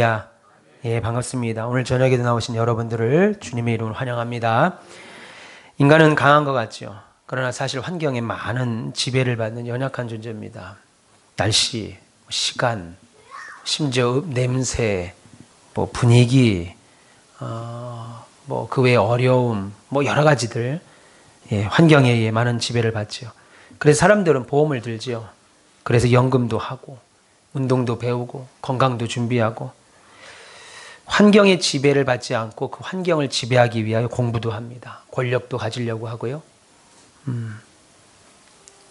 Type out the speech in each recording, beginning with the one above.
야, 예, 반갑습니다. 오늘 저녁에도 나오신 여러분들을 주님의 이름으로 환영합니다. 인간은 강한 것 같죠. 그러나 사실 환경에 많은 지배를 받는 연약한 존재입니다. 날씨, 시간, 심지어 냄새, 분위기, 그 외에 어려움, 여러 가지들, 예, 환경에 의해 많은 지배를 받죠. 그래서 사람들은 보험을 들지요. 그래서 연금도 하고, 운동도 배우고, 건강도 준비하고, 환경의 지배를 받지 않고 그 환경을 지배하기 위하여 공부도 합니다. 권력도 가지려고 하고요.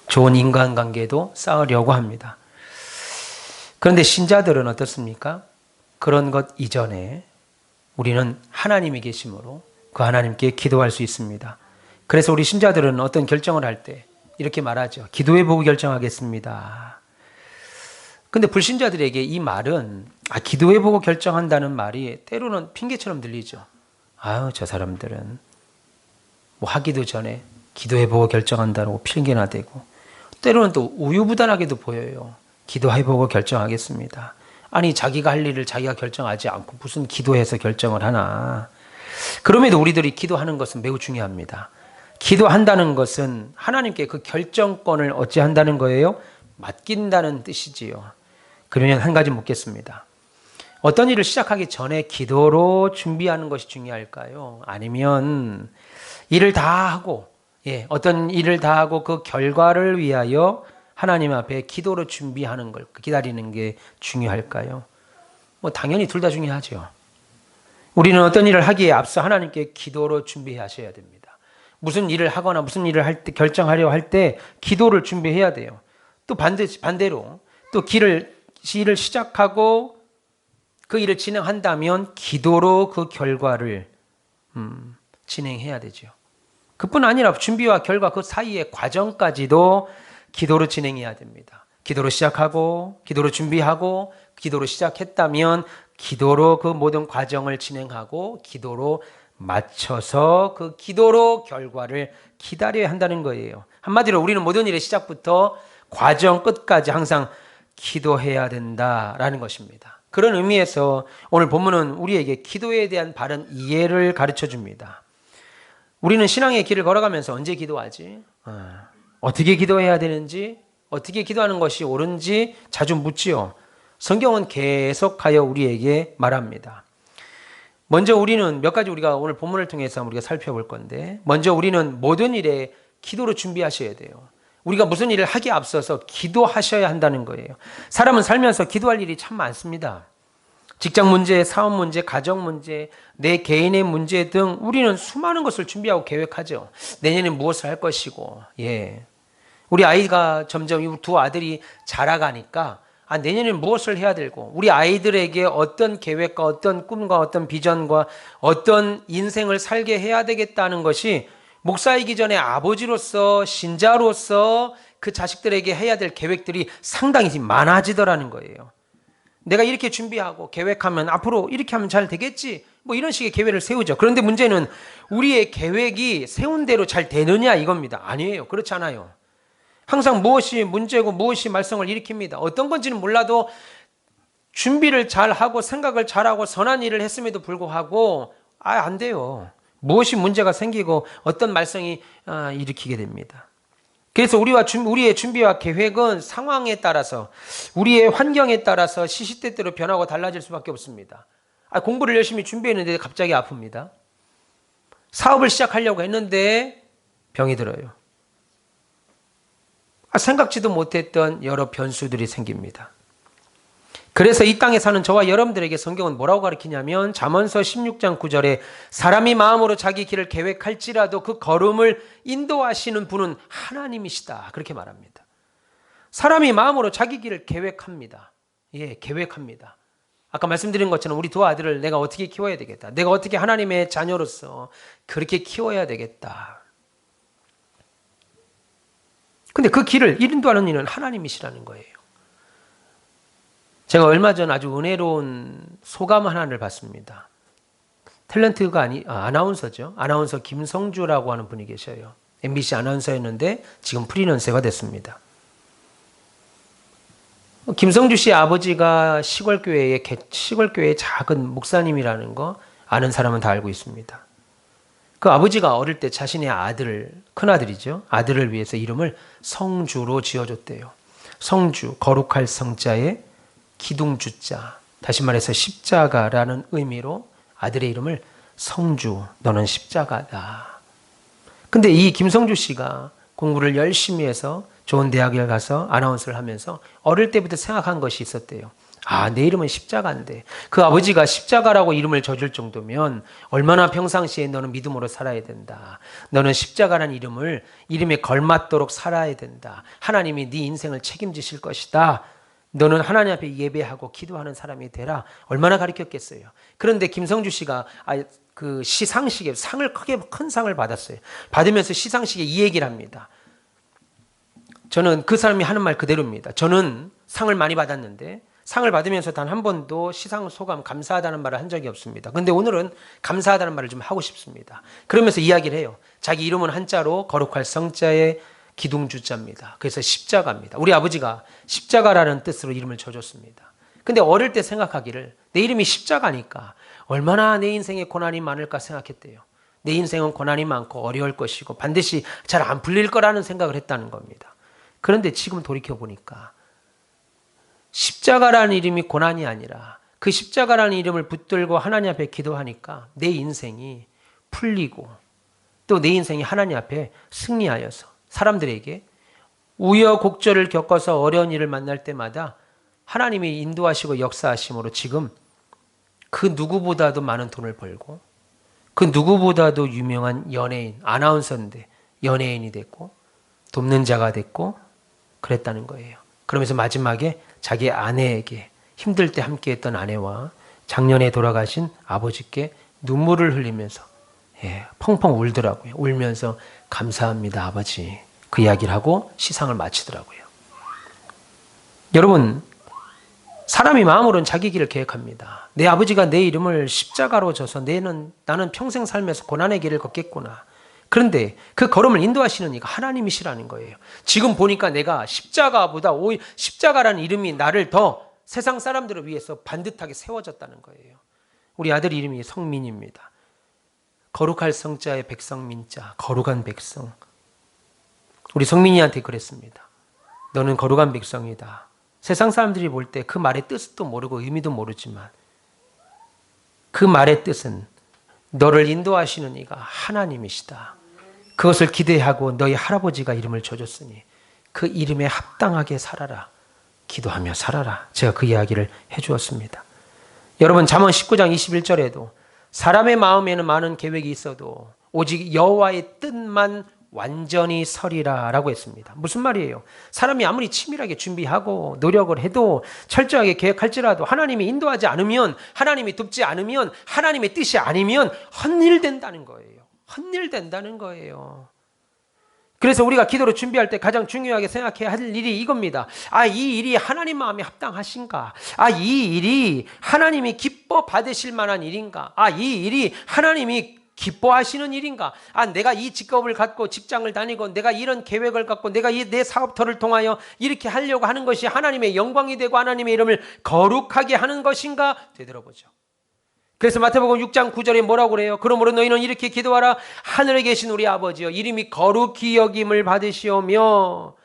좋은 인간관계도 쌓으려고 합니다. 그런데 신자들은 어떻습니까? 그런 것 이전에 우리는 하나님이 계심으로 그 하나님께 기도할 수 있습니다. 그래서 우리 신자들은 어떤 결정을 할 때 이렇게 말하죠. 기도해보고 결정하겠습니다. 근데 불신자들에게 이 말은 기도해보고 결정한다는 말이 때로는 핑계처럼 들리죠. 아유, 저 사람들은 하기도 전에 기도해보고 결정한다고 핑계나 대고, 때로는 또 우유부단하게도 보여요. 기도해보고 결정하겠습니다. 아니, 자기가 할 일을 자기가 결정하지 않고 무슨 기도해서 결정을 하나. 그럼에도 우리들이 기도하는 것은 매우 중요합니다. 기도한다는 것은 하나님께 그 결정권을 어찌한다는 거예요? 맡긴다는 뜻이지요. 그러면 한 가지 묻겠습니다. 어떤 일을 시작하기 전에 기도로 준비하는 것이 중요할까요? 아니면 일을 다 하고, 어떤 일을 다 하고 그 결과를 위하여 하나님 앞에 기도로 준비하는 걸 기다리는 게 중요할까요? 당연히 둘 다 중요하죠. 우리는 어떤 일을 하기에 앞서 하나님께 기도로 준비하셔야 됩니다. 무슨 일을 하거나 무슨 일을 할 때 결정하려 할 때 기도를 준비해야 돼요. 또 반대로 또 일을 시작하고 그 일을 진행한다면 기도로 그 결과를 진행해야 되죠. 그뿐 아니라 준비와 결과 그 사이의 과정까지도 기도로 진행해야 됩니다. 기도로 시작하고 기도로 준비하고 기도로 시작했다면 기도로 그 모든 과정을 진행하고 기도로 맞춰서 그 기도로 결과를 기다려야 한다는 거예요. 한마디로 우리는 모든 일의 시작부터 과정 끝까지 항상 기도해야 된다라는 것입니다. 그런 의미에서 오늘 본문은 우리에게 기도에 대한 바른 이해를 가르쳐 줍니다. 우리는 신앙의 길을 걸어가면서 언제 기도하지? 어떻게 기도해야 되는지, 어떻게 기도하는 것이 옳은지 자주 묻지요. 성경은 계속하여 우리에게 말합니다. 먼저 우리는 몇 가지 우리가 오늘 본문을 통해서 우리가 살펴볼 건데, 먼저 우리는 모든 일에 기도로 준비하셔야 돼요. 우리가 무슨 일을 하기에 앞서서 기도하셔야 한다는 거예요. 사람은 살면서 기도할 일이 참 많습니다. 직장 문제, 사업 문제, 가정 문제, 내 개인의 문제 등 우리는 수많은 것을 준비하고 계획하죠. 내년에 무엇을 할 것이고, 우리 아이가 점점 두 아들이 자라가니까 내년에 무엇을 해야 되고, 우리 아이들에게 어떤 계획과 어떤 꿈과 어떤 비전과 어떤 인생을 살게 해야 되겠다는 것이 목사이기 전에 아버지로서 신자로서 그 자식들에게 해야 될 계획들이 상당히 많아지더라는 거예요. 내가 이렇게 준비하고 계획하면 앞으로 이렇게 하면 잘 되겠지, 이런 식의 계획을 세우죠. 그런데 문제는 우리의 계획이 세운 대로 잘 되느냐 이겁니다. 아니에요. 그렇지 않아요. 항상 무엇이 문제고 무엇이 말썽을 일으킵니다. 어떤 건지는 몰라도 준비를 잘하고 생각을 잘하고 선한 일을 했음에도 불구하고 안 돼요. 무엇이 문제가 생기고 어떤 말썽이 일으키게 됩니다. 그래서 우리의 준비와 계획은 상황에 따라서, 우리의 환경에 따라서 시시때때로 변하고 달라질 수밖에 없습니다. 공부를 열심히 준비했는데 갑자기 아픕니다. 사업을 시작하려고 했는데 병이 들어요. 생각지도 못했던 여러 변수들이 생깁니다. 그래서 이 땅에 사는 저와 여러분들에게 성경은 뭐라고 가르치냐면, 잠언서 16장 9절에 사람이 마음으로 자기 길을 계획할지라도 그 걸음을 인도하시는 분은 하나님이시다, 그렇게 말합니다. 사람이 마음으로 자기 길을 계획합니다. 계획합니다. 아까 말씀드린 것처럼 우리 두 아들을 내가 어떻게 키워야 되겠다, 내가 어떻게 하나님의 자녀로서 그렇게 키워야 되겠다. 근데 그 길을 인도하는 이는 하나님이시라는 거예요. 제가 얼마 전 아주 은혜로운 소감 하나를 봤습니다. 탤런트가 아나운서죠. 아나운서 김성주라고 하는 분이 계셔요. MBC 아나운서였는데 지금 프리랜서가 됐습니다. 김성주 씨 아버지가 시골교회의 작은 목사님이라는 거 아는 사람은 다 알고 있습니다. 그 아버지가 어릴 때 자신의 큰아들이죠. 아들을 위해서 이름을 성주로 지어줬대요. 성주, 거룩할 성자에 기둥주자. 다시 말해서 십자가라는 의미로 아들의 이름을 성주, 너는 십자가다. 근데 이 김성주 씨가 공부를 열심히 해서 좋은 대학에 가서 아나운서를 하면서 어릴 때부터 생각한 것이 있었대요. 내 이름은 십자가인데 그 아버지가 십자가라고 이름을 져줄 정도면 얼마나 평상시에 너는 믿음으로 살아야 된다. 너는 십자가라는 이름에 걸맞도록 살아야 된다. 하나님이 네 인생을 책임지실 것이다. 너는 하나님 앞에 예배하고 기도하는 사람이 되라. 얼마나 가르쳤겠어요. 그런데 김성주 씨가 그 시상식에 큰 상을 받았어요. 받으면서 시상식에 이 얘기를 합니다. 저는 그 사람이 하는 말 그대로입니다. 저는 상을 많이 받았는데 상을 받으면서 단 한 번도 시상 소감 감사하다는 말을 한 적이 없습니다. 그런데 오늘은 감사하다는 말을 좀 하고 싶습니다. 그러면서 이야기를 해요. 자기 이름은 한자로 거룩할 성자의 기둥주자입니다. 그래서 십자가입니다. 우리 아버지가 십자가라는 뜻으로 이름을 줘줬습니다. 근데 어릴 때 생각하기를 내 이름이 십자가니까 얼마나 내 인생에 고난이 많을까 생각했대요. 내 인생은 고난이 많고 어려울 것이고 반드시 잘 안 풀릴 거라는 생각을 했다는 겁니다. 그런데 지금 돌이켜보니까 십자가라는 이름이 고난이 아니라 그 십자가라는 이름을 붙들고 하나님 앞에 기도하니까 내 인생이 풀리고 또 내 인생이 하나님 앞에 승리하여서 사람들에게 우여곡절을 겪어서 어려운 일을 만날 때마다 하나님이 인도하시고 역사하심으로 지금 그 누구보다도 많은 돈을 벌고 그 누구보다도 유명한 연예인, 아나운서인데 연예인이 됐고 돕는 자가 됐고 그랬다는 거예요. 그러면서 마지막에 자기 아내에게 힘들 때 함께했던 아내와 작년에 돌아가신 아버지께 눈물을 흘리면서 펑펑 울더라고요. 울면서 감사합니다 아버지 그 이야기를 하고 시상을 마치더라고요. 여러분 사람이 마음으로는 자기 길을 계획합니다. 내 아버지가 내 이름을 십자가로 져서 나는 평생 살면서 고난의 길을 걷겠구나. 그런데 그 걸음을 인도하시는 이가 하나님이시라는 거예요. 지금 보니까 내가 십자가보다 오히려 십자가라는 이름이 나를 더 세상 사람들을 위해서 반듯하게 세워졌다는 거예요. 우리 아들 이름이 성민입니다. 거룩할 성자의 백성민자, 거룩한 백성. 우리 성민이한테 그랬습니다. 너는 거룩한 백성이다. 세상 사람들이 볼 때 그 말의 뜻도 모르고 의미도 모르지만 그 말의 뜻은 너를 인도하시는 이가 하나님이시다. 그것을 기대하고 너희 할아버지가 이름을 줘줬으니 그 이름에 합당하게 살아라. 기도하며 살아라. 제가 그 이야기를 해주었습니다. 여러분 잠언 19장 21절에도 사람의 마음에는 많은 계획이 있어도 오직 여호와의 뜻만 완전히 서리라 라고 했습니다. 무슨 말이에요? 사람이 아무리 치밀하게 준비하고 노력을 해도 철저하게 계획할지라도 하나님이 인도하지 않으면 하나님이 돕지 않으면 하나님의 뜻이 아니면 헛일된다는 거예요. 헛일된다는 거예요. 그래서 우리가 기도로 준비할 때 가장 중요하게 생각해야 할 일이 이겁니다. 이 일이 하나님 마음에 합당하신가? 이 일이 하나님이 기뻐 받으실 만한 일인가? 이 일이 하나님이 기뻐하시는 일인가? 내가 이 직업을 갖고 직장을 다니고 내가 이런 계획을 갖고 내가 내 사업터를 통하여 이렇게 하려고 하는 것이 하나님의 영광이 되고 하나님의 이름을 거룩하게 하는 것인가? 되돌아보죠. 그래서 마태복음 6장 9절에 뭐라고 그래요? 그러므로 너희는 이렇게 기도하라. 하늘에 계신 우리 아버지여 이름이 거룩히 여김을 받으시오며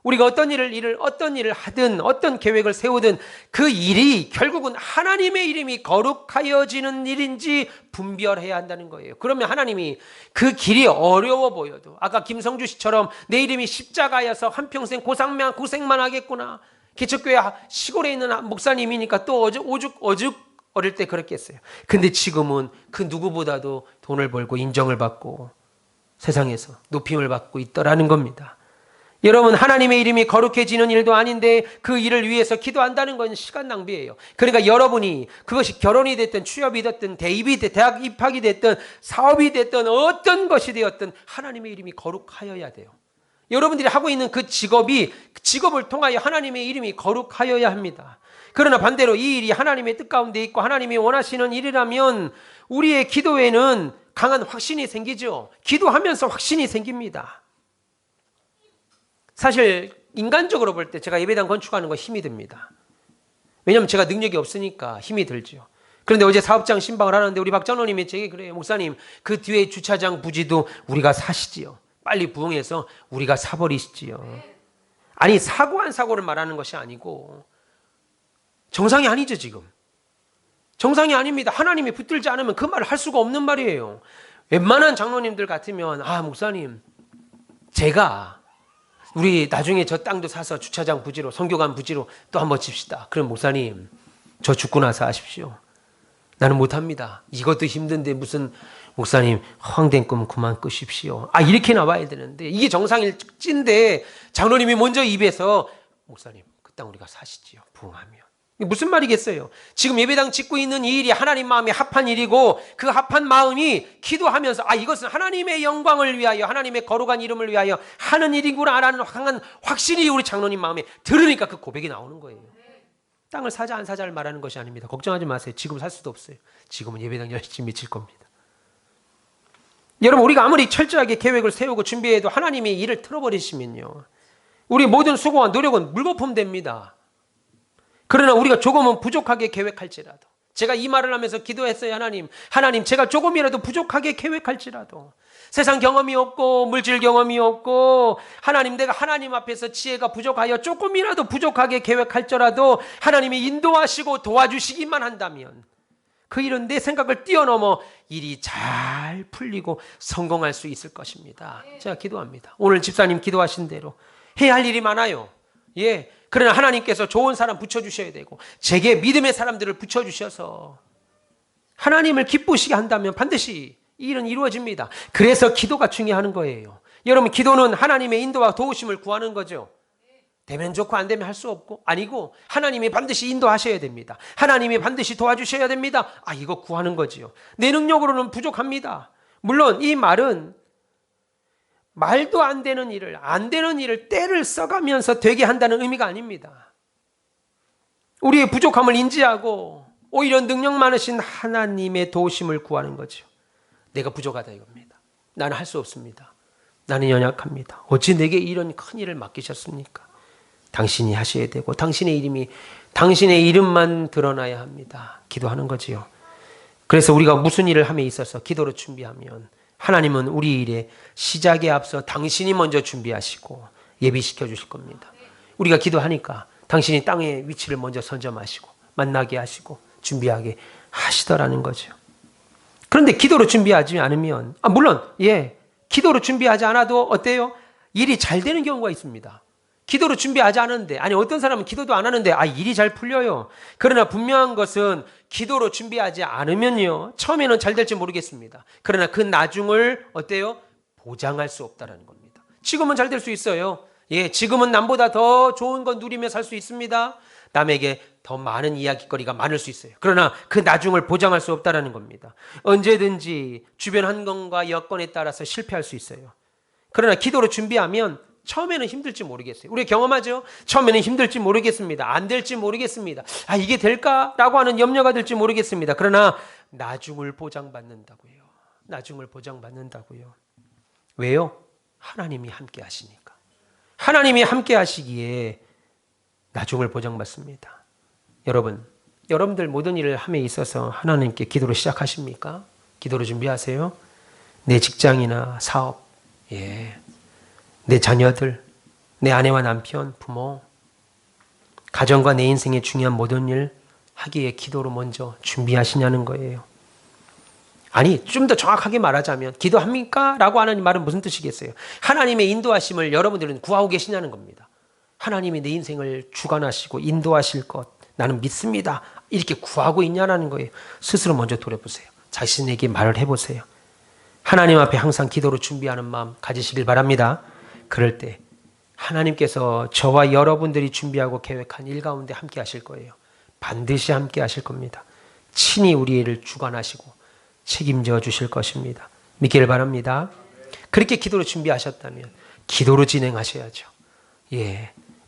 우리가 어떤 일을 하든 어떤 계획을 세우든 그 일이 결국은 하나님의 이름이 거룩하여지는 일인지 분별해야 한다는 거예요. 그러면 하나님이 그 길이 어려워 보여도 아까 김성주 씨처럼 내 이름이 십자가여서 한평생 고생만 하겠구나. 기초교회 시골에 있는 목사님이니까 또 오죽 어릴 때 그랬겠어요. 근데 지금은 그 누구보다도 돈을 벌고 인정을 받고 세상에서 높임을 받고 있더라는 겁니다. 여러분 하나님의 이름이 거룩해지는 일도 아닌데 그 일을 위해서 기도한다는 건 시간 낭비예요. 그러니까 여러분이 그것이 결혼이 됐든 취업이 됐든 대입이 됐든 대학 입학이 됐든 사업이 됐든 어떤 것이 되었든 하나님의 이름이 거룩하여야 돼요. 여러분들이 하고 있는 그 직업을 통하여 하나님의 이름이 거룩하여야 합니다. 그러나 반대로 이 일이 하나님의 뜻 가운데 있고 하나님이 원하시는 일이라면 우리의 기도에는 강한 확신이 생기죠. 기도하면서 확신이 생깁니다. 사실 인간적으로 볼 때 제가 예배당 건축하는 거 힘이 듭니다. 왜냐하면 제가 능력이 없으니까 힘이 들죠. 그런데 어제 사업장 신방을 하는데 우리 박 장로님이 제게 그래요. 목사님, 그 뒤에 주차장 부지도 우리가 사시지요. 빨리 부응해서 우리가 사버리시지요. 아니, 사고한 사고를 말하는 것이 아니고 정상이 아니죠. 지금 정상이 아닙니다. 하나님이 붙들지 않으면 그 말을 할 수가 없는 말이에요. 웬만한 장로님들 같으면 목사님, 제가 우리 나중에 저 땅도 사서 주차장 부지로, 선교관 부지로 또 한번 칩시다. 그럼 목사님, 저 죽고 나서 하십시오. 나는 못합니다. 이것도 힘든데 무슨, 목사님, 허황된 꿈은 그만 끄십시오. 이렇게 나와야 되는데, 이게 정상일진데 장로님이 먼저 입에서 목사님, 그 땅 우리가 사시지요, 부응하면. 이게 무슨 말이겠어요? 지금 예배당 짓고 있는 이 일이 하나님 마음에 합한 일이고, 그 합한 마음이 기도하면서 이것은 하나님의 영광을 위하여, 하나님의 거룩한 이름을 위하여 하는 일이구나라는 강한 확신이 우리 장로님 마음에 들으니까 그 고백이 나오는 거예요. 땅을 사자 안 사자를 말하는 것이 아닙니다. 걱정하지 마세요. 지금 살 수도 없어요. 지금은 예배당 열심히 칠 겁니다. 여러분, 우리가 아무리 철저하게 계획을 세우고 준비해도 하나님이 일을 틀어버리시면요, 우리 모든 수고와 노력은 물거품 됩니다. 그러나 우리가 조금은 부족하게 계획할지라도, 제가 이 말을 하면서 기도했어요. 하나님, 제가 조금이라도 부족하게 계획할지라도, 세상 경험이 없고 물질 경험이 없고 하나님, 내가 하나님 앞에서 지혜가 부족하여 조금이라도 부족하게 계획할지라도 하나님이 인도하시고 도와주시기만 한다면 그 일은 내 생각을 뛰어넘어 일이 잘 풀리고 성공할 수 있을 것입니다. 제가 기도합니다. 오늘 집사님 기도하신 대로 해야 할 일이 많아요. 그러나 하나님께서 좋은 사람 붙여주셔야 되고, 제게 믿음의 사람들을 붙여주셔서 하나님을 기쁘시게 한다면 반드시 이 일은 이루어집니다. 그래서 기도가 중요한 거예요. 여러분, 기도는 하나님의 인도와 도우심을 구하는 거죠. 되면 좋고 안 되면 할 수 없고, 아니고 하나님이 반드시 인도하셔야 됩니다. 하나님이 반드시 도와주셔야 됩니다. 이거 구하는 거지요. 내 능력으로는 부족합니다. 물론 이 말은 말도 안 되는 일을 때를 써가면서 되게 한다는 의미가 아닙니다. 우리의 부족함을 인지하고 오히려 능력 많으신 하나님의 도우심을 구하는 거죠. 내가 부족하다 이겁니다. 나는 할 수 없습니다. 나는 연약합니다. 어찌 내게 이런 큰 일을 맡기셨습니까? 당신이 하셔야 되고 당신의 이름만 드러나야 합니다. 기도하는 거지요. 그래서 우리가 무슨 일을 함에 있어서 기도로 준비하면 하나님은 우리 일의 시작에 앞서 당신이 먼저 준비하시고 예비시켜 주실 겁니다. 우리가 기도하니까 당신이 땅의 위치를 먼저 선점하시고 만나게 하시고 준비하게 하시더라는 거죠. 그런데 기도로 준비하지 않으면, 물론 기도로 준비하지 않아도 어때요? 일이 잘 되는 경우가 있습니다. 기도로 준비하지 않았는데, 어떤 사람은 기도도 안 하는데 일이 잘 풀려요. 그러나 분명한 것은 기도로 준비하지 않으면요, 처음에는 잘 될지 모르겠습니다. 그러나 그 나중을 어때요? 보장할 수 없다는 겁니다. 지금은 잘 될 수 있어요. 지금은 남보다 더 좋은 건 누리며 살 수 있습니다. 남에게 더 많은 이야기거리가 많을 수 있어요. 그러나 그 나중을 보장할 수 없다는 겁니다. 언제든지 주변 환경과 여건에 따라서 실패할 수 있어요. 그러나 기도로 준비하면 처음에는 힘들지 모르겠어요. 우리 경험하죠? 처음에는 힘들지 모르겠습니다. 안 될지 모르겠습니다. 이게 될까라고 하는 염려가 들지 모르겠습니다. 그러나 나중을 보장받는다고요. 나중을 보장받는다고요. 왜요? 하나님이 함께 하시니까. 하나님이 함께 하시기에 나중을 보장받습니다. 여러분들 모든 일을 함에 있어서 하나님께 기도로 시작하십니까? 기도로 준비하세요. 내 직장이나 사업, 내 자녀들, 내 아내와 남편, 부모, 가정과 내 인생의 중요한 모든 일 하기에 기도로 먼저 준비하시냐는 거예요. 좀 더 정확하게 말하자면 기도합니까? 라고 하는 말은 무슨 뜻이겠어요? 하나님의 인도하심을 여러분들은 구하고 계시냐는 겁니다. 하나님이 내 인생을 주관하시고 인도하실 것 나는 믿습니다. 이렇게 구하고 있냐는 거예요. 스스로 먼저 돌아보세요. 자신에게 말을 해보세요. 하나님 앞에 항상 기도로 준비하는 마음 가지시길 바랍니다. 그럴 때 하나님께서 저와 여러분들이 준비하고 계획한 일 가운데 함께 하실 거예요. 반드시 함께 하실 겁니다. 친히 우리 일을 주관하시고 책임져 주실 것입니다. 믿기를 바랍니다. 그렇게 기도로 준비하셨다면 기도로 진행하셔야죠.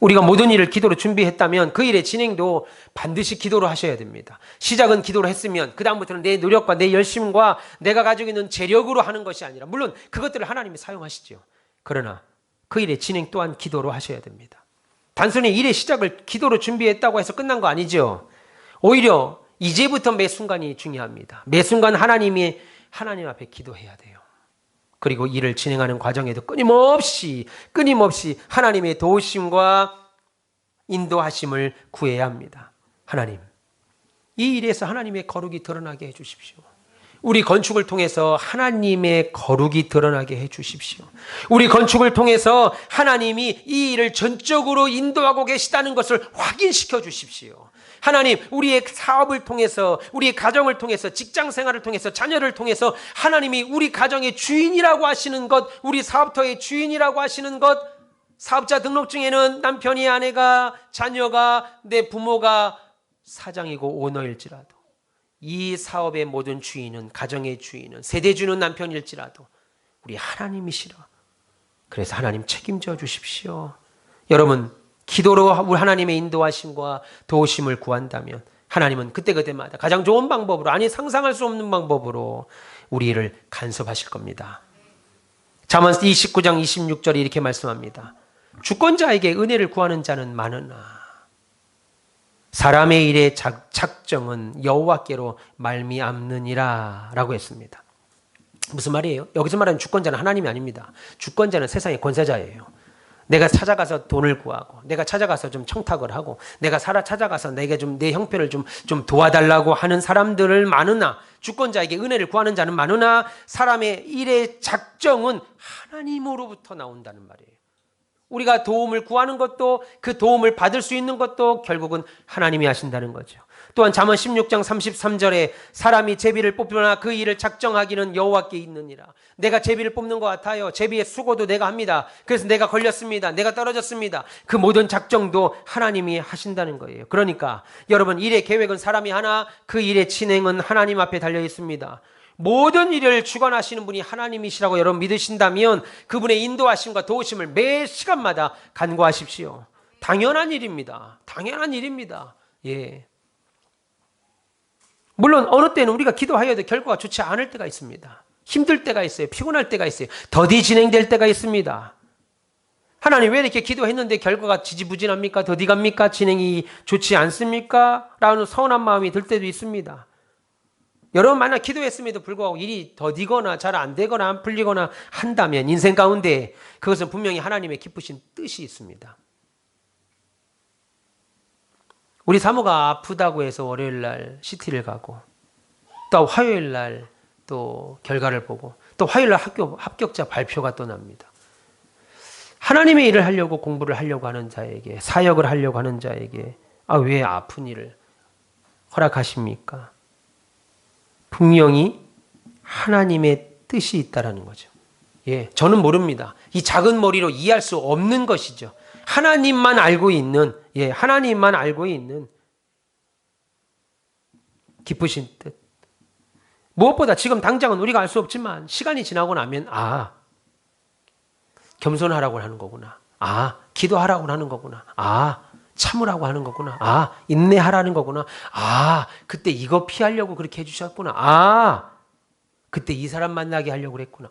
우리가 모든 일을 기도로 준비했다면 그 일의 진행도 반드시 기도로 하셔야 됩니다. 시작은 기도로 했으면 그 다음부터는 내 노력과 내 열심과 내가 가지고 있는 재력으로 하는 것이 아니라, 물론 그것들을 하나님이 사용하시죠. 그러나 그 일의 진행 또한 기도로 하셔야 됩니다. 단순히 일의 시작을 기도로 준비했다고 해서 끝난 거 아니죠. 오히려 이제부터 매 순간이 중요합니다. 매 순간 하나님 앞에 기도해야 돼요. 그리고 일을 진행하는 과정에도 끊임없이 하나님의 도우심과 인도하심을 구해야 합니다. 하나님, 이 일에서 하나님의 거룩이 드러나게 해주십시오. 우리 건축을 통해서 하나님의 거룩이 드러나게 해주십시오. 우리 건축을 통해서 하나님이 이 일을 전적으로 인도하고 계시다는 것을 확인시켜 주십시오. 하나님, 우리의 사업을 통해서, 우리의 가정을 통해서, 직장 생활을 통해서, 자녀를 통해서 하나님이 우리 가정의 주인이라고 하시는 것, 우리 사업터의 주인이라고 하시는 것, 사업자 등록증에는 남편이, 아내가, 자녀가, 내 부모가 사장이고 오너일지라도 이 사업의 모든 주인은, 가정의 주인은, 세대주는 남편일지라도 우리 하나님이시라. 그래서 하나님 책임져 주십시오. 여러분, 기도로 하나님의 인도하심과 도우심을 구한다면 하나님은 그때그때마다 가장 좋은 방법으로, 아니 상상할 수 없는 방법으로 우리를 간섭하실 겁니다. 잠언 29장 26절에 이렇게 말씀합니다. 주권자에게 은혜를 구하는 자는 많으나 사람의 일의 작정은 여호와께로 말미암느니라 라고 했습니다. 무슨 말이에요? 여기서 말하는 주권자는 하나님이 아닙니다. 주권자는 세상의 권세자예요. 내가 찾아가서 돈을 구하고, 내가 찾아가서 좀 청탁을 하고, 내가 찾아가서 내게 좀 내 형편을 좀 도와달라고 하는 사람들을 많으나, 주권자에게 은혜를 구하는 자는 많으나 사람의 일의 작정은 하나님으로부터 나온다는 말이에요. 우리가 도움을 구하는 것도, 그 도움을 받을 수 있는 것도 결국은 하나님이 하신다는 거죠. 또한 잠언 16장 33절에 사람이 제비를 뽑거나 그 일을 작정하기는 여호와께 있느니라. 내가 제비를 뽑는 것 같아요. 제비의 수고도 내가 합니다. 그래서 내가 걸렸습니다. 내가 떨어졌습니다. 그 모든 작정도 하나님이 하신다는 거예요. 그러니까 여러분, 일의 계획은 사람이 하나, 그 일의 진행은 하나님 앞에 달려 있습니다. 모든 일을 주관하시는 분이 하나님이시라고 여러분 믿으신다면 그분의 인도하심과 도우심을 매 시간마다 간구하십시오. 당연한 일입니다. 당연한 일입니다. 예. 물론 어느 때는 우리가 기도하여도 결과가 좋지 않을 때가 있습니다. 힘들 때가 있어요. 피곤할 때가 있어요. 더디 진행될 때가 있습니다. 하나님, 왜 이렇게 기도했는데 결과가 지지부진합니까? 더디 갑니까? 진행이 좋지 않습니까? 라는 서운한 마음이 들 때도 있습니다. 여러분, 만약 기도했음에도 불구하고 일이 더디거나 잘 안 되거나 안 풀리거나 한다면 인생 가운데 그것은 분명히 하나님의 기쁘신 뜻이 있습니다. 우리 사모가 아프다고 해서 월요일 날 CT를 가고, 또 화요일 날 또 결과를 보고, 또 화요일 날 합격자 발표가 또 납니다. 하나님의 일을 하려고 공부를 하려고 하는 자에게, 사역을 하려고 하는 자에게 왜 아픈 일을 허락하십니까? 분명히 하나님의 뜻이 있다라는 거죠. 예, 저는 모릅니다. 이 작은 머리로 이해할 수 없는 것이죠. 하나님만 알고 있는, 하나님만 알고 있는 기쁘신 뜻. 무엇보다 지금 당장은 우리가 알 수 없지만 시간이 지나고 나면 겸손하라고 하는 거구나. 기도하라고 하는 거구나. 참으라고 하는 거구나. 인내하라는 거구나. 그때 이거 피하려고 그렇게 해주셨구나. 그때 이 사람 만나게 하려고 그랬구나.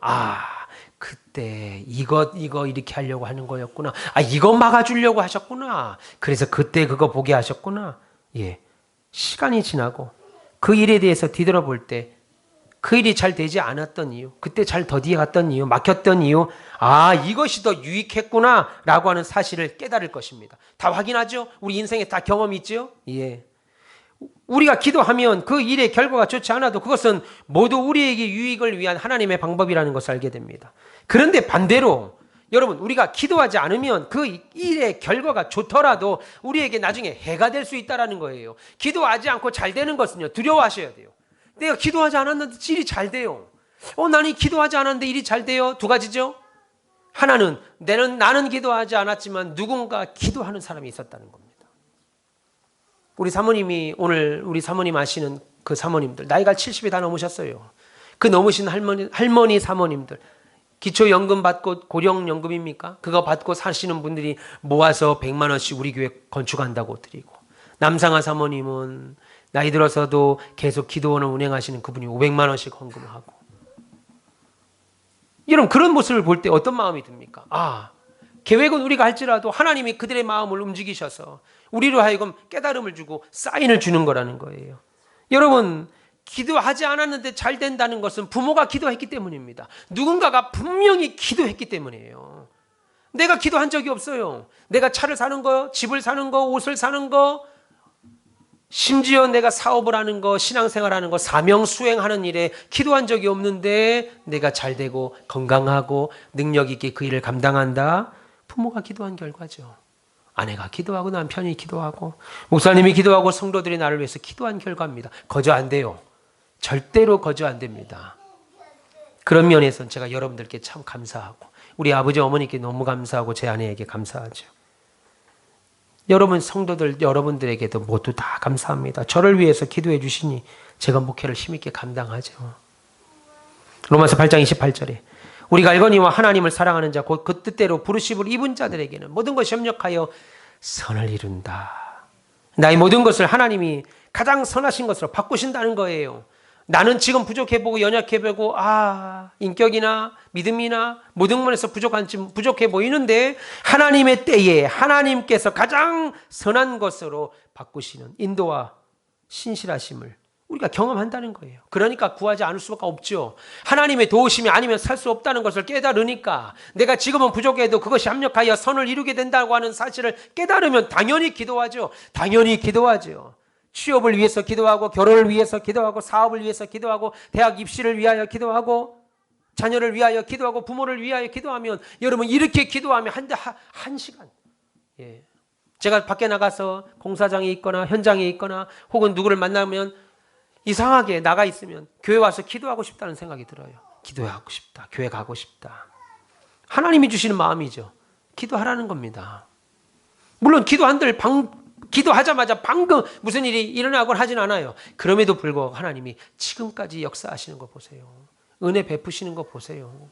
그때 이거 이렇게 하려고 하는 거였구나. 이거 막아주려고 하셨구나. 그래서 그때 그거 보게 하셨구나. 예, 시간이 지나고 그 일에 대해서 뒤돌아볼 때 그 일이 잘 되지 않았던 이유, 그때 잘 더디게 갔던 이유, 막혔던 이유, 이것이 더 유익했구나 라고 하는 사실을 깨달을 것입니다. 다 확인하죠? 우리 인생에 다 경험이 있죠? 예. 우리가 기도하면 그 일의 결과가 좋지 않아도 그것은 모두 우리에게 유익을 위한 하나님의 방법이라는 것을 알게 됩니다. 그런데 반대로 여러분, 우리가 기도하지 않으면 그 일의 결과가 좋더라도 우리에게 나중에 해가 될 수 있다는 거예요. 기도하지 않고 잘 되는 것은요, 두려워하셔야 돼요. 내가 기도하지 않았는데 일이 잘 돼요. 나는 기도하지 않았는데 일이 잘 돼요. 두 가지죠. 하나는 나는 기도하지 않았지만 누군가 기도하는 사람이 있었다는 겁니다. 우리 사모님이 오늘 우리 사모님 아시는 그 사모님들 나이가 70이 다 넘으셨어요. 그 넘으신 할머니 사모님들 기초연금 받고 고령연금입니까? 그거 받고 사시는 분들이 모아서 100만 원씩 우리 교회 건축한다고 드리고, 남상아 사모님은 나이 들어서도 계속 기도원을 운행하시는 그분이 500만 원씩 헌금하고. 여러분, 그런 모습을 볼 때 어떤 마음이 듭니까? 계획은 우리가 할지라도 하나님이 그들의 마음을 움직이셔서 우리로 하여금 깨달음을 주고 사인을 주는 거라는 거예요. 여러분, 기도하지 않았는데 잘 된다는 것은 부모가 기도했기 때문입니다. 누군가가 분명히 기도했기 때문이에요. 내가 기도한 적이 없어요. 내가 차를 사는 거, 집을 사는 거, 옷을 사는 거, 심지어 내가 사업을 하는 거, 신앙생활하는 거, 사명 수행하는 일에 기도한 적이 없는데 내가 잘 되고 건강하고 능력 있게 그 일을 감당한다. 부모가 기도한 결과죠. 아내가 기도하고 남편이 기도하고 목사님이 기도하고 성도들이 나를 위해서 기도한 결과입니다. 거저 안 돼요. 절대로 거저 안 됩니다. 그런 면에서는 제가 여러분들께 참 감사하고 우리 아버지 어머니께 너무 감사하고 제 아내에게 감사하죠. 여러분 성도들 여러분들에게도 모두 다 감사합니다. 저를 위해서 기도해 주시니 제가 목회를 힘있게 감당하죠. 로마서 8장 28절에 우리가 알거니와 하나님을 사랑하는 자 곧 그 뜻대로 부르심을 입은 자들에게는 모든 것이 협력하여 선을 이룬다. 나의 모든 것을 하나님이 가장 선하신 것으로 바꾸신다는 거예요. 나는 지금 부족해보고 연약해보고 인격이나 믿음이나 모든 면에서 부족해 보이는데 하나님의 때에 하나님께서 가장 선한 것으로 바꾸시는 인도와 신실하심을 우리가 경험한다는 거예요. 그러니까 구하지 않을 수가 없죠. 하나님의 도우심이 아니면 살 수 없다는 것을 깨달으니까 내가 지금은 부족해도 그것이 합력하여 선을 이루게 된다고 하는 사실을 깨달으면 당연히 기도하죠. 당연히 기도하죠. 취업을 위해서 기도하고 결혼을 위해서 기도하고 사업을 위해서 기도하고 대학 입시를 위하여 기도하고 자녀를 위하여 기도하고 부모를 위하여 기도하면 여러분 이렇게 기도하면 한 시간 제가 밖에 나가서 공사장에 있거나 현장에 있거나 혹은 누구를 만나면 이상하게 나가 있으면 교회 와서 기도하고 싶다는 생각이 들어요. 기도하고 싶다. 교회 가고 싶다. 하나님이 주시는 마음이죠. 기도하라는 겁니다. 물론 기도하자마자 방금 무슨 일이 일어나곤 하진 않아요. 그럼에도 불구하고 하나님이 지금까지 역사하시는 거 보세요. 은혜 베푸시는 거 보세요.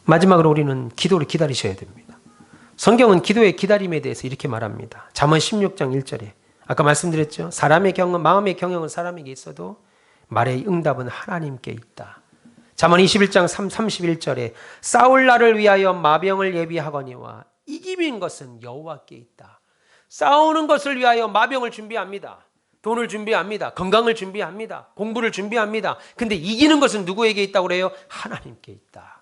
마지막으로 우리는 기도를 기다리셔야 됩니다. 성경은 기도의 기다림에 대해서 이렇게 말합니다. 잠언 16장 1절에 아까 말씀드렸죠. 사람의 경험, 마음의 경영은 사람에게 있어도 말의 응답은 하나님께 있다. 잠언 21장 31절에 싸울 날을 위하여 마병을 예비하거니와 이김인 것은 여호와께 있다. 싸우는 것을 위하여 마병을 준비합니다. 돈을 준비합니다. 건강을 준비합니다. 공부를 준비합니다. 근데 이기는 것은 누구에게 있다고 그래요? 하나님께 있다.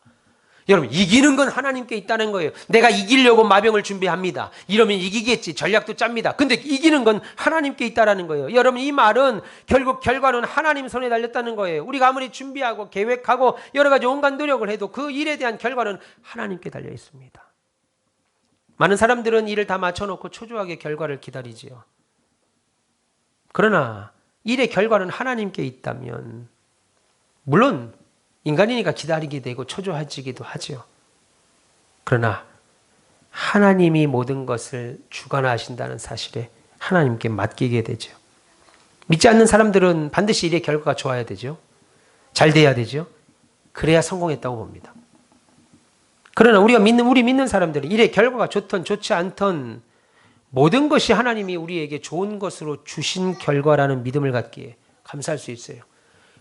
여러분 이기는 건 하나님께 있다는 거예요. 내가 이기려고 마병을 준비합니다. 이러면 이기겠지. 전략도 짭니다. 근데 이기는 건 하나님께 있다는 거예요. 여러분 이 말은 결국 결과는 하나님 손에 달렸다는 거예요. 우리가 아무리 준비하고 계획하고 여러 가지 온갖 노력을 해도 그 일에 대한 결과는 하나님께 달려 있습니다. 많은 사람들은 일을 다 맞춰놓고 초조하게 결과를 기다리지요. 그러나 일의 결과는 하나님께 있다면 물론 인간이니까 기다리게 되고 초조해지기도 하죠. 그러나 하나님이 모든 것을 주관하신다는 사실에 하나님께 맡기게 되죠. 믿지 않는 사람들은 반드시 일의 결과가 좋아야 되죠. 잘 돼야 되죠. 그래야 성공했다고 봅니다. 그러나 우리 믿는 사람들은 일의 결과가 좋든 좋지 않든 모든 것이 하나님이 우리에게 좋은 것으로 주신 결과라는 믿음을 갖기에 감사할 수 있어요.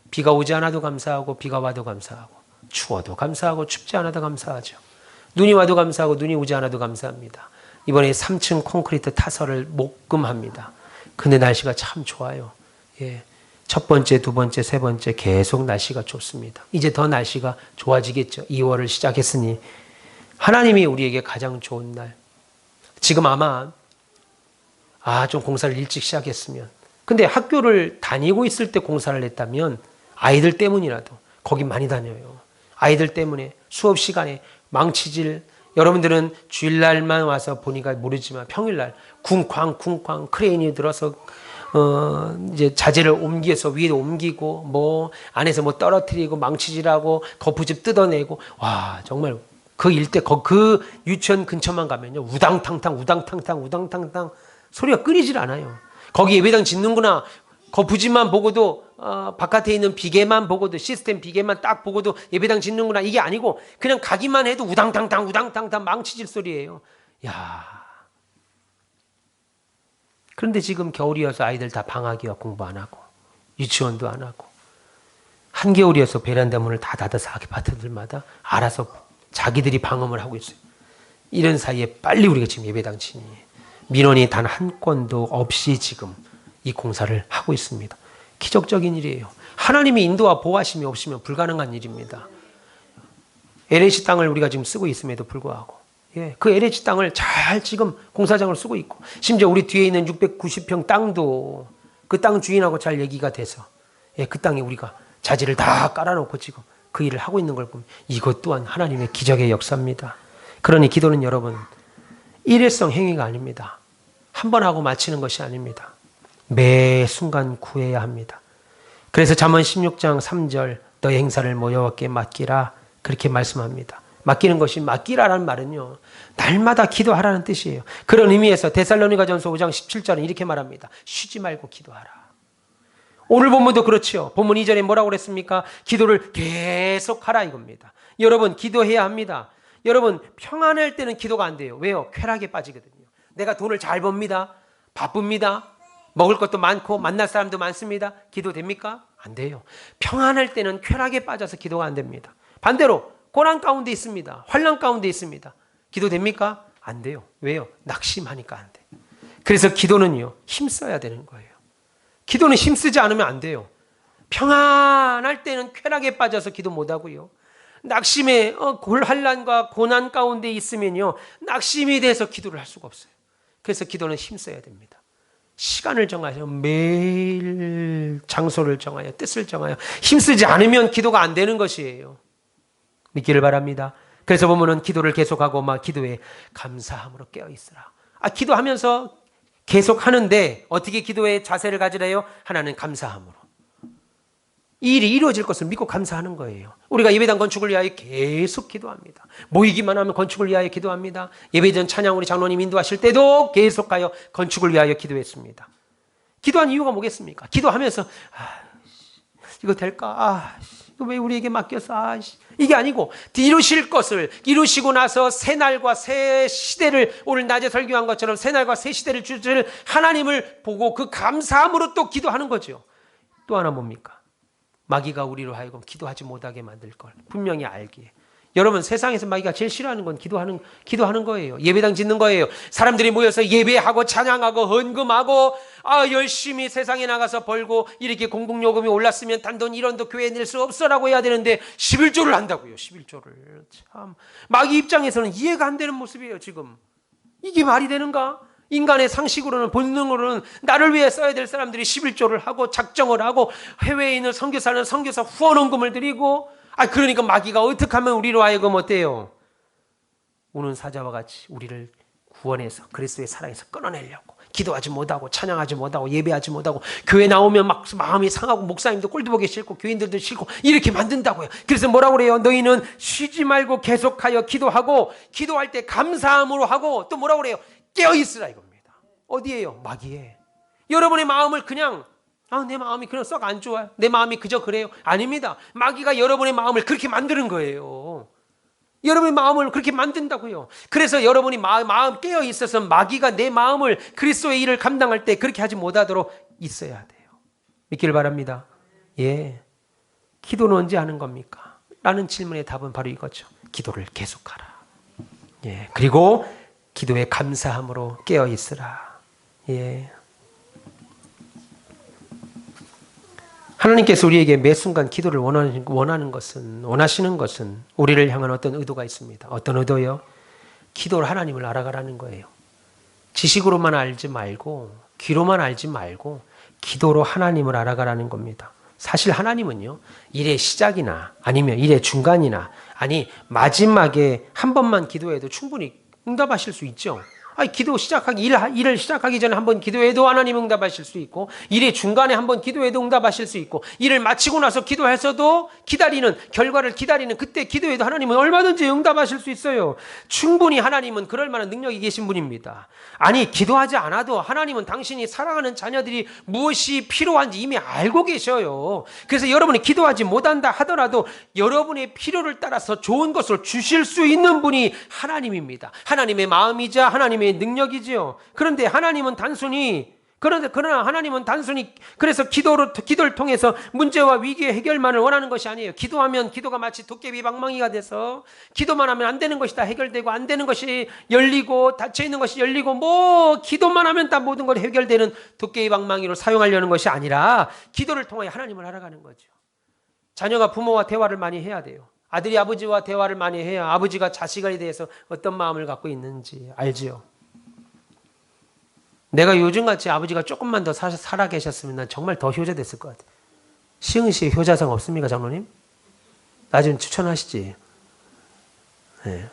비가 오지 않아도 감사하고 비가 와도 감사하고 추워도 감사하고 춥지 않아도 감사하죠. 눈이 와도 감사하고 눈이 오지 않아도 감사합니다. 이번에 3층 콘크리트 타설을 목금합니다. 근데 날씨가 참 좋아요. 첫 번째, 두 번째, 세 번째 계속 날씨가 좋습니다. 이제 더 날씨가 좋아지겠죠. 2월을 시작했으니 하나님이 우리에게 가장 좋은 날. 지금 아마 좀 공사를 일찍 시작했으면 근데 학교를 다니고 있을 때 공사를 했다면 아이들 때문이라도 거기 많이 다녀요. 아이들 때문에 수업 시간에 망치질 여러분들은 주일날만 와서 보니까 모르지만 평일날 쿵쾅 크레인이 들어서 이제 자재를 옮겨서 위에 옮기고 뭐 안에서 뭐 떨어뜨리고 망치질하고 거푸집 뜯어내고 와 정말 그 일대 그 유치원 근처만 가면요 우당탕탕 소리가 끊이질 않아요. 거기 예배당 짓는구나. 거푸집만 보고도 바깥에 있는 비계만 보고도 시스템 비계만 딱 보고도 예배당 짓는구나. 이게 아니고 그냥 가기만 해도 우당탕탕 망치질 소리예요. 야. 그런데 지금 겨울이어서 아이들 다 방학이와 공부 안 하고 유치원도 안 하고 한겨울이어서 베란다 문을 다 닫아서 아파트들마다 알아서 자기들이 방음을 하고 있어요. 이런 사이에 빨리 우리가 지금 예배당 진입, 민원이 단 한 건도 없이 지금 이 공사를 하고 있습니다. 기적적인 일이에요. 하나님의 인도와 보호하심이 없으면 불가능한 일입니다. LH 땅을 우리가 지금 쓰고 있음에도 불구하고, 그 LH 땅을 잘 지금 공사장을 쓰고 있고, 심지어 우리 뒤에 있는 690평 땅도 그 땅 주인하고 잘 얘기가 돼서, 그 땅에 우리가 자재를 다 깔아놓고 지금 그 일을 하고 있는 걸 보면 이것 또한 하나님의 기적의 역사입니다. 그러니 기도는 여러분, 일회성 행위가 아닙니다. 한 번 하고 마치는 것이 아닙니다. 매 순간 구해야 합니다. 그래서 잠언 16장 3절 너의 행사를 여호와께 맡기라 그렇게 말씀합니다. 맡기는 것이, 맡기라라는 말은요, 날마다 기도하라는 뜻이에요. 그런 의미에서 데살로니가전서 5장 17절은 이렇게 말합니다. 쉬지 말고 기도하라. 오늘 본문도 그렇죠. 본문 이전에 뭐라고 그랬습니까? 기도를 계속하라 이겁니다. 여러분, 기도해야 합니다. 여러분, 평안할 때는 기도가 안 돼요. 왜요? 쾌락에 빠지거든요. 내가 돈을 잘 법니다. 바쁩니다. 먹을 것도 많고 만날 사람도 많습니다. 기도 됩니까? 안 돼요. 평안할 때는 쾌락에 빠져서 기도가 안 됩니다. 반대로 고난 가운데 있습니다. 환난 가운데 있습니다. 기도 됩니까? 안 돼요. 왜요? 낙심하니까 안 돼. 그래서 기도는요, 힘써야 되는 거예요. 기도는 힘쓰지 않으면 안 돼요. 평안할 때는 쾌락에 빠져서 기도 못하고요. 낙심에 환난과 고난 가운데 있으면요, 낙심이 돼서 기도를 할 수가 없어요. 그래서 기도는 힘써야 됩니다. 시간을 정하여 매일 장소를 정하여 뜻을 정하여 힘쓰지 않으면 기도가 안 되는 것이에요. 믿기를 바랍니다. 그래서 보면은 기도를 계속하고 막 기도에 감사함으로 깨어 있으라. 기도하면서 계속 하는데 어떻게 기도의 자세를 가지래요? 하나는 감사함으로. 이 일이 이루어질 것을 믿고 감사하는 거예요. 우리가 예배당 건축을 위하여 계속 기도합니다. 모이기만 하면 건축을 위하여 기도합니다. 예배전 찬양 우리 장로님 인도하실 때도 계속하여 건축을 위하여 기도했습니다. 기도한 이유가 뭐겠습니까? 기도하면서 이거 될까? 이거 왜 우리에게 맡겼어? 이게 아니고 이루실 것을 이루시고 나서 새 날과 새 시대를, 오늘 낮에 설교한 것처럼 새 날과 새 시대를 주실 하나님을 보고 그 감사함으로 또 기도하는 거죠. 또 하나 뭡니까? 마귀가 우리로 하여금 기도하지 못하게 만들 걸 분명히 알기에. 여러분, 세상에서 마귀가 제일 싫어하는 건 기도하는 거예요. 예배당 짓는 거예요. 사람들이 모여서 예배하고 찬양하고 헌금하고 열심히 세상에 나가서 벌고, 이렇게 공공요금이 올랐으면 단돈 1원도 교회에 낼 수 없어라고 해야 되는데 11조를 한다고요. 11조를. 참 마귀 입장에서는 이해가 안 되는 모습이에요. 지금 이게 말이 되는가? 인간의 상식으로는, 본능으로는 나를 위해 써야 될 사람들이 11조를 하고 작정을 하고 해외에 있는 선교사는 선교사 후원헌금을 드리고, 그러니까 마귀가 어떻게 하면 우리로 하여금 어때요? 우는 사자와 같이 우리를 구원해서 그리스도의 사랑에서 끊어내려고, 기도하지 못하고 찬양하지 못하고 예배하지 못하고 교회 나오면 막 마음이 상하고 목사님도 꼴도 보기 싫고 교인들도 싫고 이렇게 만든다고요. 그래서 뭐라고 그래요? 너희는 쉬지 말고 계속하여 기도하고, 기도할 때 감사함으로 하고, 또 뭐라고 그래요? 깨어있으라 이겁니다. 어디에요? 마귀에. 여러분의 마음을 그냥 내 마음이 그냥 썩 안 좋아요, 내 마음이 그저 그래요. 아닙니다. 마귀가 여러분의 마음을 그렇게 만드는 거예요. 여러분의 마음을 그렇게 만든다고요. 그래서 여러분이 마음 깨어 있어서 마귀가 내 마음을 그리스도의 일을 감당할 때 그렇게 하지 못하도록 있어야 돼요. 믿기를 바랍니다. 기도는 언제 하는 겁니까? 라는 질문의 답은 바로 이거죠. 기도를 계속하라. 그리고 기도에 감사함으로 깨어 있으라. 하나님께서 우리에게 매 순간 기도를 원하시는 것은 우리를 향한 어떤 의도가 있습니다. 어떤 의도요? 기도를 하나님을 알아가라는 거예요. 지식으로만 알지 말고, 귀로만 알지 말고 기도로 하나님을 알아가라는 겁니다. 사실 하나님은요, 일의 시작이나 아니면 일의 중간이나 마지막에 한 번만 기도해도 충분히 응답하실 수 있죠. 일을 시작하기 전에 한번 기도해도 하나님 응답하실 수 있고, 일의 중간에 한번 기도해도 응답하실 수 있고, 일을 마치고 나서 기도해서도 결과를 기다리는 그때 기도해도 하나님은 얼마든지 응답하실 수 있어요. 충분히 하나님은 그럴 만한 능력이 계신 분입니다. 기도하지 않아도 하나님은 당신이 사랑하는 자녀들이 무엇이 필요한지 이미 알고 계셔요. 그래서 여러분이 기도하지 못한다 하더라도 여러분의 필요를 따라서 좋은 것을 주실 수 있는 분이 하나님입니다. 하나님의 마음이자 하나님의 능력이지요. 그런데 하나님은 단순히 그러나 하나님은 단순히 그래서 기도를 통해서 문제와 위기의 해결만을 원하는 것이 아니에요. 기도하면 기도가 마치 도깨비 방망이가 돼서 기도만 하면 안 되는 것이 다 해결되고 안 되는 것이 열리고 닫혀 있는 것이 열리고 뭐 기도만 하면 다 모든 걸 해결되는 도깨비 방망이로 사용하려는 것이 아니라 기도를 통해 하나님을 알아가는 거죠. 자녀가 부모와 대화를 많이 해야 돼요. 아들이 아버지와 대화를 많이 해야 아버지가 자식에 대해서 어떤 마음을 갖고 있는지 알지요. 내가 요즘같이 아버지가 조금만 더 살아 계셨으면 난 정말 더 효자 됐을 것 같아요. 시흥시에 효자상 없습니까, 장로님? 나 좀 추천하시지. 네.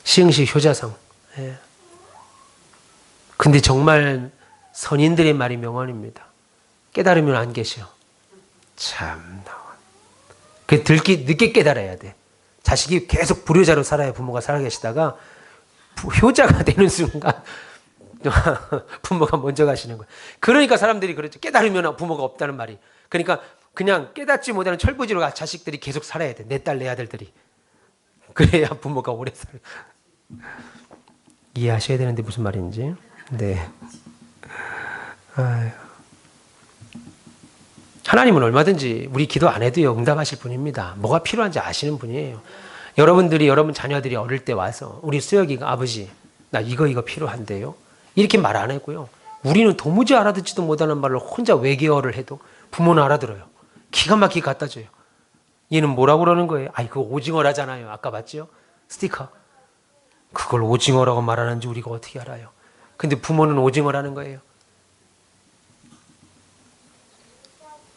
시흥시 효자상. 네. 근데 정말 선인들의 말이 명언입니다. 깨달으면 안 계셔. 참 나와. 늦게 깨달아야 돼. 자식이 계속 불효자로 살아야 부모가 살아계시다가 효자가 되는 순간 부모가 먼저 가시는 거예요. 그러니까 사람들이 그렇죠. 깨달으면 부모가 없다는 말이. 그러니까 그냥 깨닫지 못하는 철부지로 자식들이 계속 살아야 돼. 내 딸, 내 아들들이. 그래야 부모가 오래 살아요. 이해하셔야 되는데 무슨 말인지. 네. 아유. 하나님은 얼마든지 우리 기도 안 해도요 응답하실 분입니다. 뭐가 필요한지 아시는 분이에요. 여러분 자녀들이 어릴 때 와서 우리 수혁이가 아버지 나 이거 필요한데요. 이렇게 말 안 하고요. 우리는 도무지 알아듣지도 못하는 말을 혼자 외계어를 해도 부모는 알아들어요. 기가 막히게 갖다 줘요. 얘는 뭐라고 그러는 거예요? 그거 오징어라잖아요. 아까 봤죠? 스티커. 그걸 오징어라고 말하는지 우리가 어떻게 알아요? 근데 부모는 오징어라는 거예요.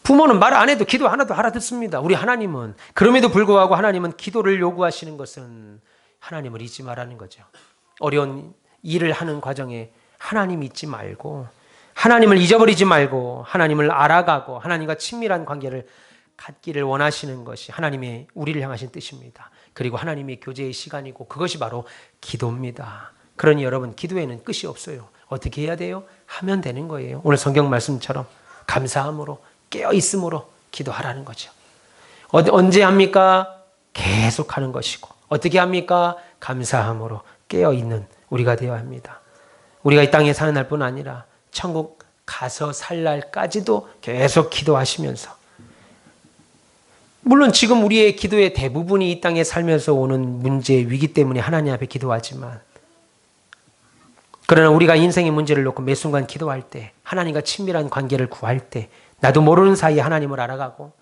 부모는 말 안 해도 기도 하나도 알아듣습니다. 우리 하나님은. 그럼에도 불구하고 하나님은 기도를 요구하시는 것은 하나님을 잊지 말라는 거죠. 어려운 일을 하는 과정에 하나님 잊지 말고 하나님을 잊어버리지 말고 하나님을 알아가고 하나님과 친밀한 관계를 갖기를 원하시는 것이 하나님의 우리를 향하신 뜻입니다. 그리고 하나님의 교제의 시간이고 그것이 바로 기도입니다. 그러니 여러분 기도에는 끝이 없어요. 어떻게 해야 돼요? 하면 되는 거예요. 오늘 성경 말씀처럼 감사함으로 깨어있음으로 기도하라는 거죠. 언제 합니까? 계속 하는 것이고 어떻게 합니까? 감사함으로 깨어있는 우리가 되어야 합니다. 우리가 이 땅에 사는 날뿐 아니라 천국 가서 살 날까지도 계속 기도하시면서 물론 지금 우리의 기도의 대부분이 이 땅에 살면서 오는 문제, 위기 때문에 하나님 앞에 기도하지만 그러나 우리가 인생의 문제를 놓고 매 순간 기도할 때 하나님과 친밀한 관계를 구할 때 나도 모르는 사이에 하나님을 알아가고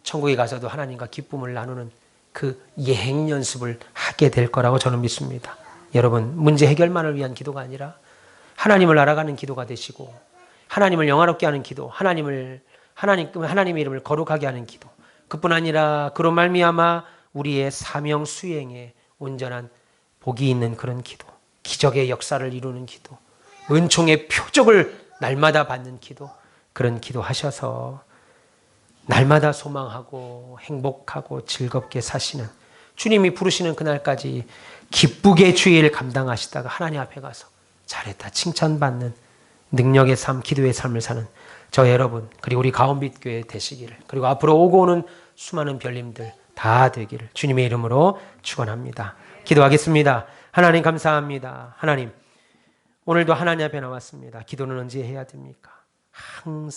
천국에 가서도 하나님과 기쁨을 나누는 그 예행 연습을 하게 될 거라고 저는 믿습니다. 여러분 문제 해결만을 위한 기도가 아니라 하나님을 알아가는 기도가 되시고 하나님을 영화롭게 하는 기도, 하나님의 이름을 거룩하게 하는 기도 그뿐 아니라 그로 말미암아 우리의 사명 수행에 온전한 복이 있는 그런 기도, 기적의 역사를 이루는 기도, 은총의 표적을 날마다 받는 기도 그런 기도 하셔서 날마다 소망하고 행복하고 즐겁게 사시는 주님이 부르시는 그날까지 기쁘게 주의 일 감당하시다가 하나님 앞에 가서 잘했다 칭찬받는 능력의 삶, 기도의 삶을 사는 저 여러분 그리고 우리 가온빛교회 되시기를 그리고 앞으로 오고 오는 수많은 별님들 다 되기를 주님의 이름으로 축원합니다. 기도하겠습니다. 하나님 감사합니다. 하나님 오늘도 하나님 앞에 나왔습니다. 기도는 언제 해야 됩니까? 항상